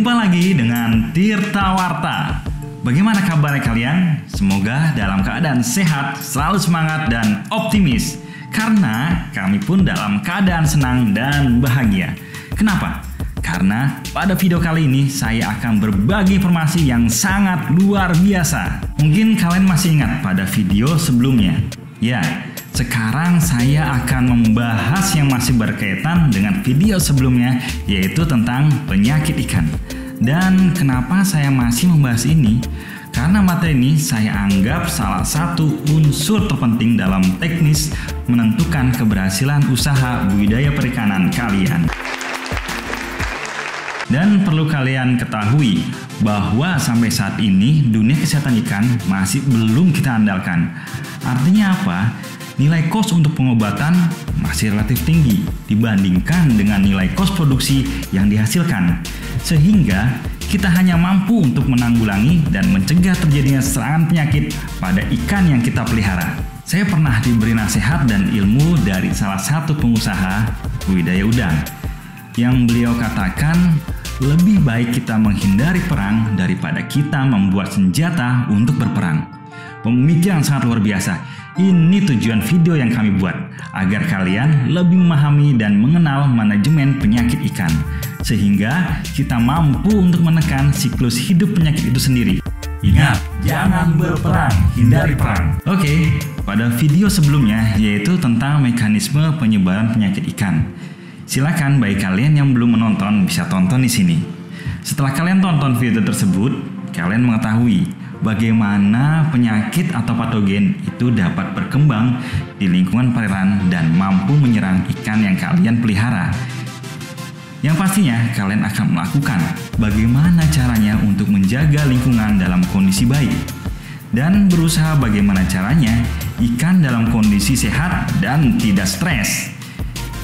Jumpa lagi dengan Tirta Warta. Bagaimana kabarnya kalian? Semoga dalam keadaan sehat, selalu semangat dan optimis. Karena kami pun dalam keadaan senang dan bahagia. Kenapa? Karena pada video kali ini saya akan berbagi informasi yang sangat luar biasa. Mungkin kalian masih ingat pada video sebelumnya. Ya, sekarang saya akan membahas yang masih berkaitan dengan video sebelumnya, yaitu tentang penyakit ikan. Dan kenapa saya masih membahas ini? Karena materi ini saya anggap salah satu unsur terpenting dalam teknis menentukan keberhasilan usaha budidaya perikanan kalian. Dan perlu kalian ketahui bahwa sampai saat ini dunia kesehatan ikan masih belum kita andalkan. Artinya apa? Nilai kos untuk pengobatan masih relatif tinggi dibandingkan dengan nilai kos produksi yang dihasilkan. Sehingga kita hanya mampu untuk menanggulangi dan mencegah terjadinya serangan penyakit pada ikan yang kita pelihara. Saya pernah diberi nasihat dan ilmu dari salah satu pengusaha budidaya udang yang beliau katakan, lebih baik kita menghindari perang daripada kita membuat senjata untuk berperang. Pemikiran sangat luar biasa. Ini tujuan video yang kami buat, agar kalian lebih memahami dan mengenal manajemen penyakit ikan, sehingga kita mampu untuk menekan siklus hidup penyakit itu sendiri. Ingat, jangan berperang, hindari perang. Oke, pada video sebelumnya yaitu tentang mekanisme penyebaran penyakit ikan. Silakan bagi kalian yang belum menonton bisa tonton di sini. Setelah kalian tonton video tersebut, kalian mengetahui bagaimana penyakit atau patogen itu dapat berkembang di lingkungan perairan dan mampu menyerang ikan yang kalian pelihara. Yang pastinya kalian akan melakukan bagaimana caranya untuk menjaga lingkungan dalam kondisi baik dan berusaha bagaimana caranya ikan dalam kondisi sehat dan tidak stres.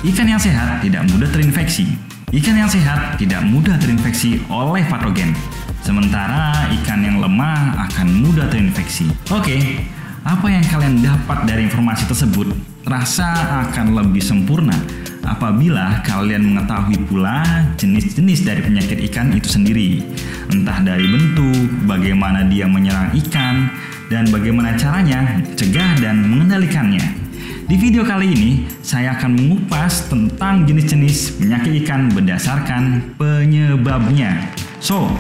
Ikan yang sehat tidak mudah terinfeksi. Ikan yang sehat tidak mudah terinfeksi oleh patogen. Sementara ikan yang lemah akan mudah terinfeksi. Oke, apa yang kalian dapat dari informasi tersebut terasa akan lebih sempurna apabila kalian mengetahui pula jenis-jenis dari penyakit ikan itu sendiri. Entah dari bentuk, bagaimana dia menyerang ikan, dan bagaimana caranya mencegah dan mengendalikannya. Di video kali ini, saya akan mengupas tentang jenis-jenis penyakit ikan berdasarkan penyebabnya. So,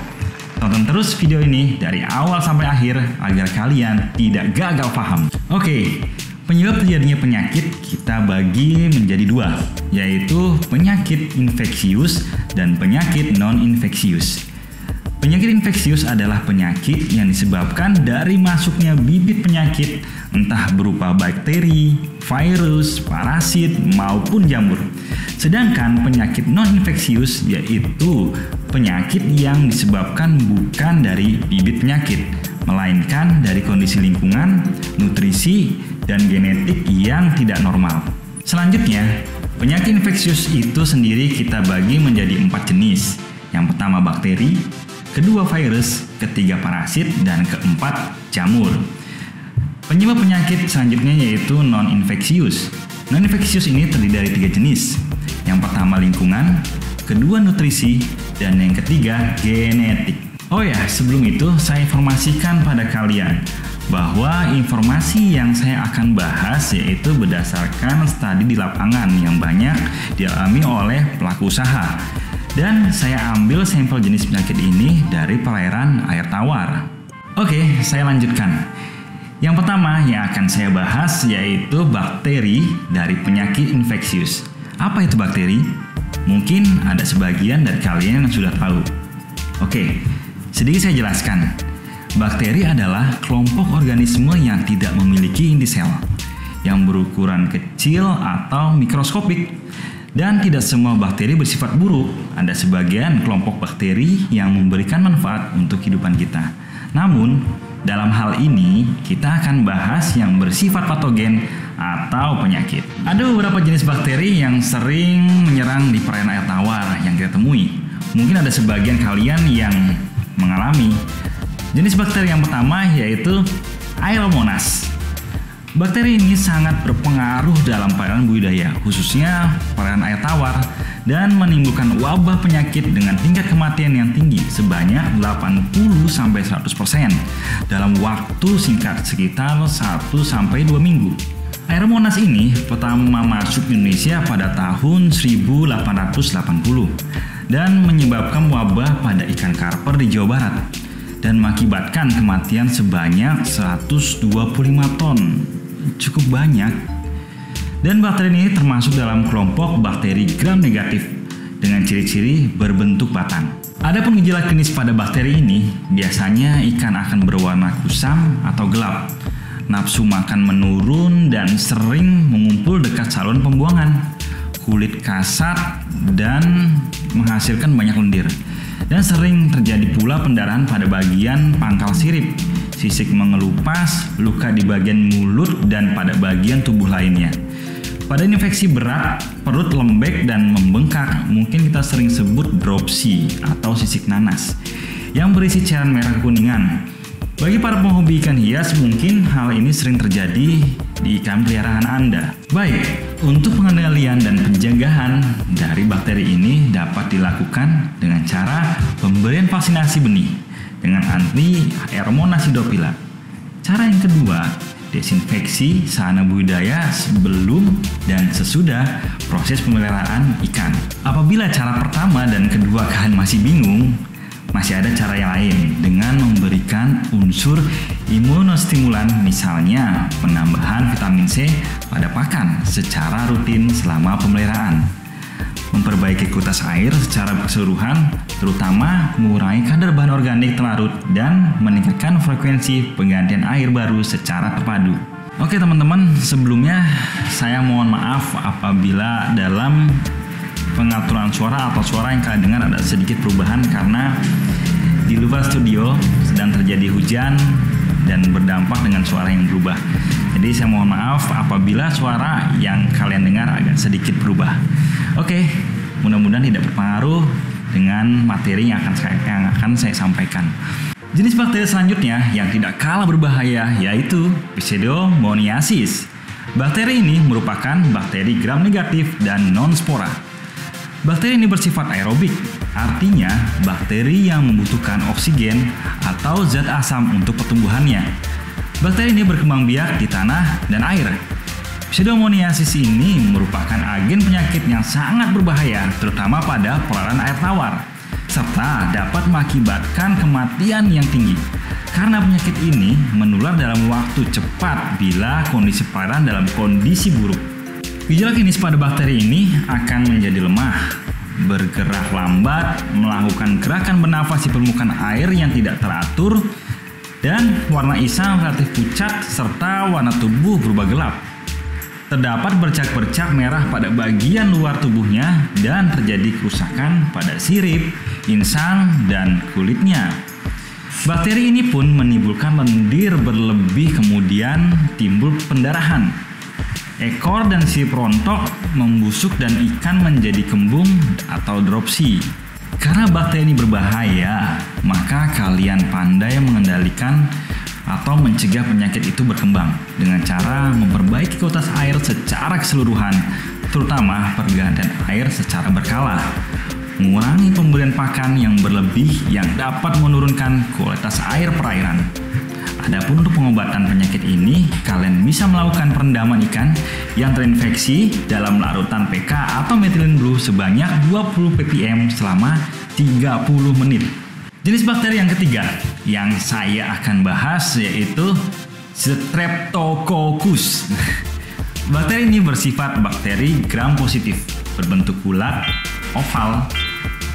tonton terus video ini dari awal sampai akhir agar kalian tidak gagal paham. Oke, penyebab terjadinya penyakit kita bagi menjadi dua, yaitu penyakit infeksius dan penyakit non-infeksius. Penyakit infeksius adalah penyakit yang disebabkan dari masuknya bibit penyakit entah berupa bakteri, virus, parasit, maupun jamur. Sedangkan penyakit non-infeksius yaitu penyakit yang disebabkan bukan dari bibit penyakit, melainkan dari kondisi lingkungan, nutrisi, dan genetik yang tidak normal. Selanjutnya, penyakit infeksius itu sendiri kita bagi menjadi 4 jenis. Yang pertama bakteri, kedua virus, ketiga parasit, dan keempat jamur. Penyebab penyakit selanjutnya yaitu non-infeksius. Non-infeksius ini terdiri dari 3 jenis. Yang pertama lingkungan, kedua nutrisi, dan yang ketiga genetik. Oh ya, sebelum itu saya informasikan pada kalian bahwa informasi yang saya akan bahas yaitu berdasarkan studi di lapangan yang banyak dialami oleh pelaku usaha. Dan saya ambil sampel jenis penyakit ini dari perairan air tawar. Oke, saya lanjutkan. Yang pertama yang akan saya bahas yaitu bakteri dari penyakit infeksius. Apa itu bakteri? Mungkin ada sebagian dari kalian yang sudah tahu. Oke, sedikit saya jelaskan. Bakteri adalah kelompok organisme yang tidak memiliki inti sel, yang berukuran kecil atau mikroskopik. Dan tidak semua bakteri bersifat buruk. Ada sebagian kelompok bakteri yang memberikan manfaat untuk kehidupan kita. Namun, dalam hal ini kita akan bahas yang bersifat patogen atau penyakit. Ada beberapa jenis bakteri yang sering menyerang di perairan air tawar yang kita temui. Mungkin ada sebagian kalian yang mengalami. Jenis bakteri yang pertama yaitu Aeromonas. Bakteri ini sangat berpengaruh dalam perairan budidaya, khususnya perairan air tawar, dan menimbulkan wabah penyakit dengan tingkat kematian yang tinggi sebanyak 80-100% dalam waktu singkat sekitar 1-2 minggu. Aeromonas ini pertama masuk Indonesia pada tahun 1880 dan menyebabkan wabah pada ikan karper di Jawa Barat dan mengakibatkan kematian sebanyak 125 ton. Cukup banyak. Dan bakteri ini termasuk dalam kelompok bakteri gram negatif dengan ciri-ciri berbentuk batang. Adapun gejala klinis pada bakteri ini, biasanya ikan akan berwarna kusam atau gelap, nafsu makan menurun dan sering mengumpul dekat saluran pembuangan, kulit kasar dan menghasilkan banyak lendir. Dan sering terjadi pula pendarahan pada bagian pangkal sirip, sisik mengelupas, luka di bagian mulut dan pada bagian tubuh lainnya. Pada infeksi berat, perut lembek dan membengkak, mungkin kita sering sebut dropsy atau sisik nanas yang berisi cairan merah kekuningan. Bagi para penghobi ikan hias, mungkin hal ini sering terjadi di ikan peliharaan Anda. Baik, untuk pengendalian dan pencegahan dari bakteri ini dapat dilakukan dengan cara pemberian vaksinasi benih dengan anti Aeromonas hydrophila. Cara yang kedua, desinfeksi sarana budidaya sebelum dan sesudah proses pemeliharaan ikan. Apabila cara pertama dan kedua kalian masih bingung, masih ada cara yang lain dengan memberikan unsur imunostimulan, misalnya penambahan vitamin C pada pakan secara rutin selama pemeliharaan, memperbaiki kualitas air secara keseluruhan, terutama mengurangi kadar bahan organik terlarut dan meningkatkan frekuensi penggantian air baru secara terpadu. Oke teman-teman, sebelumnya saya mohon maaf apabila dalam pengaturan suara atau suara yang kalian dengar ada sedikit perubahan karena di luar studio sedang terjadi hujan dan berdampak dengan suara yang berubah. Jadi saya mohon maaf apabila suara yang kalian dengar agak sedikit berubah. Oke, mudah-mudahan tidak berpengaruh dengan materi yang akan saya sampaikan. Jenis bakteri selanjutnya yang tidak kalah berbahaya yaitu Pseudomoniasis. Bakteri ini merupakan bakteri gram negatif dan non-spora. Bakteri ini bersifat aerobik, artinya bakteri yang membutuhkan oksigen atau zat asam untuk pertumbuhannya. Bakteri ini berkembang biak di tanah dan air. Pseudomoniasis ini merupakan agen penyakit yang sangat berbahaya, terutama pada perairan air tawar, serta dapat mengakibatkan kematian yang tinggi. Karena penyakit ini menular dalam waktu cepat bila kondisi perairan dalam kondisi buruk. Gejala klinis pada bakteri ini akan menjadi lemah, bergerak lambat, melakukan gerakan bernafas di permukaan air yang tidak teratur, dan warna isam relatif pucat serta warna tubuh berubah gelap. Terdapat bercak-bercak merah pada bagian luar tubuhnya dan terjadi kerusakan pada sirip, insang, dan kulitnya. Bakteri ini pun menimbulkan lendir berlebih, kemudian timbul pendarahan. Ekor dan sirip rontok, membusuk, dan ikan menjadi kembung atau dropsy. Karena bakteri ini berbahaya, maka kalian pandai mengendalikan atau mencegah penyakit itu berkembang dengan cara memperbaiki kualitas air secara keseluruhan, terutama pergantian air secara berkala, mengurangi pemberian pakan yang berlebih yang dapat menurunkan kualitas air perairan. Adapun untuk pengobatan penyakit ini, kalian bisa melakukan perendaman ikan yang terinfeksi dalam larutan PK atau methylene blue sebanyak 20 ppm selama 30 menit. Jenis bakteri yang ketiga yang saya akan bahas yaitu Streptococcus. Bakteri ini bersifat bakteri gram positif, berbentuk bulat, oval,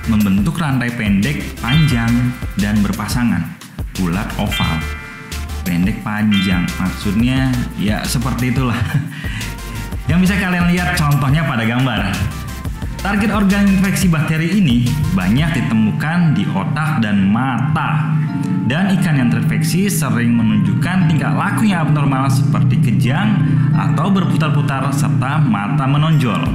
membentuk rantai pendek, panjang, dan berpasangan. Bulat oval, pendek panjang, maksudnya ya seperti itulah. Yang bisa kalian lihat contohnya pada gambar. Target organ infeksi bakteri ini banyak ditemukan di otak dan mata. Dan ikan yang terinfeksi sering menunjukkan tingkah laku yang abnormal seperti kejang atau berputar-putar serta mata menonjol.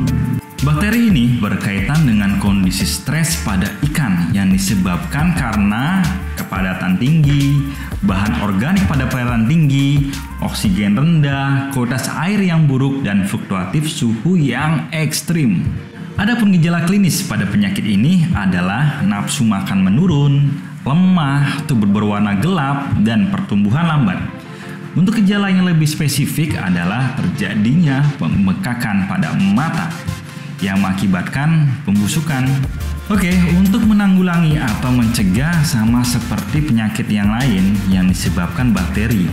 Bakteri ini berkaitan dengan kondisi stres pada ikan yang disebabkan karena kepadatan tinggi, bahan organik pada perairan tinggi, oksigen rendah, kualitas air yang buruk, dan fluktuatif suhu yang ekstrim. Adapun gejala klinis pada penyakit ini adalah nafsu makan menurun, lemah, tubuh berwarna gelap, dan pertumbuhan lambat. Untuk gejala yang lebih spesifik adalah terjadinya pembekakan pada mata yang mengakibatkan pembusukan. Oke, untuk menanggulangi atau mencegah sama seperti penyakit yang lain yang disebabkan bakteri,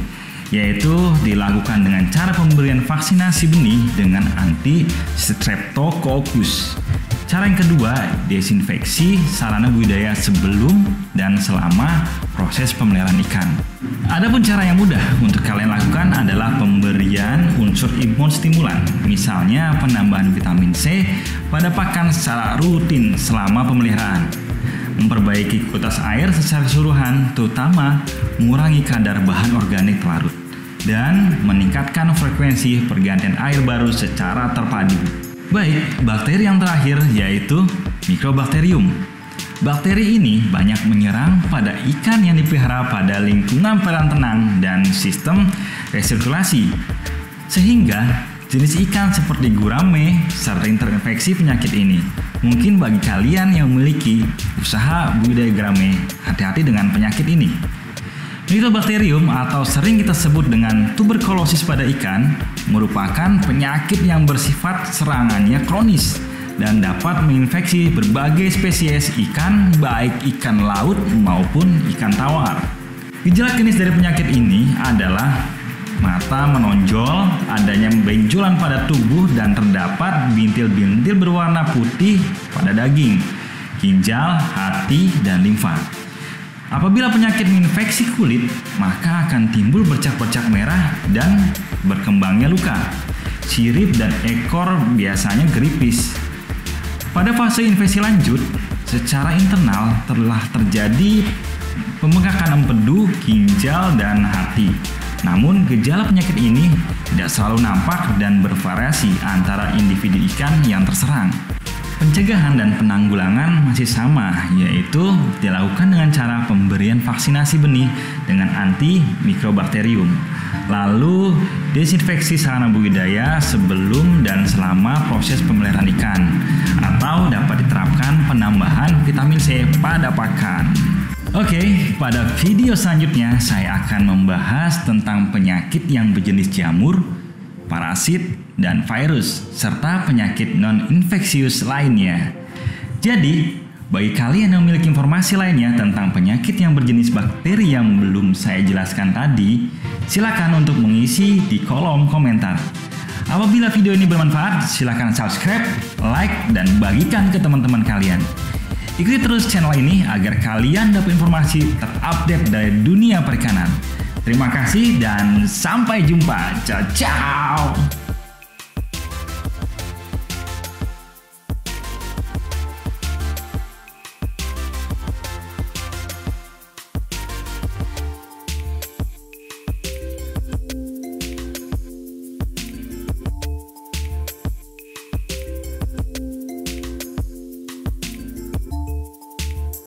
yaitu dilakukan dengan cara pemberian vaksinasi benih dengan anti-streptococcus. Cara yang kedua, desinfeksi sarana budidaya sebelum dan selama proses pemeliharaan ikan. Adapun cara yang mudah untuk kalian lakukan adalah pemberian unsur imun stimulan, misalnya penambahan vitamin C pada pakan secara rutin selama pemeliharaan. Memperbaiki kualitas air secara keseluruhan, terutama mengurangi kadar bahan organik larut, dan meningkatkan frekuensi pergantian air baru secara terpadu. Baik, bakteri yang terakhir yaitu Mycobacterium. Bakteri ini banyak menyerang pada ikan yang dipelihara pada lingkungan perairan tenang dan sistem resirkulasi, sehingga jenis ikan seperti gurame sering terinfeksi penyakit ini. Mungkin bagi kalian yang memiliki usaha budidaya gurame, hati-hati dengan penyakit ini. Mycobacterium atau sering kita sebut dengan tuberkulosis pada ikan merupakan penyakit yang bersifat serangannya kronis dan dapat menginfeksi berbagai spesies ikan, baik ikan laut maupun ikan tawar. Gejala klinis dari penyakit ini adalah mata menonjol, adanya benjolan pada tubuh dan terdapat bintil-bintil berwarna putih pada daging, ginjal, hati, dan limfa. Apabila penyakit menginfeksi kulit, maka akan timbul bercak-bercak merah dan berkembangnya luka. Sirip dan ekor biasanya geripis. Pada fase infeksi lanjut, secara internal telah terjadi pembengkakan empedu, ginjal, dan hati. Namun, gejala penyakit ini tidak selalu nampak dan bervariasi antara individu ikan yang terserang. Pencegahan dan penanggulangan masih sama, yaitu dilakukan dengan cara pemberian vaksinasi benih dengan anti-Mycobacterium. Lalu, desinfeksi sarana budidaya sebelum dan selama proses pemeliharaan ikan, atau dapat diterapkan penambahan vitamin C pada pakan. Oke, pada video selanjutnya saya akan membahas tentang penyakit yang berjenis jamur, parasit, dan virus, serta penyakit non-infeksius lainnya. Jadi, bagi kalian yang memiliki informasi lainnya tentang penyakit yang berjenis bakteri yang belum saya jelaskan tadi, silakan untuk mengisi di kolom komentar. Apabila video ini bermanfaat, silakan subscribe, like, dan bagikan ke teman-teman kalian. Ikuti terus channel ini agar kalian dapat informasi terupdate dari dunia perikanan. Terima kasih dan sampai jumpa. Ciao, ciao.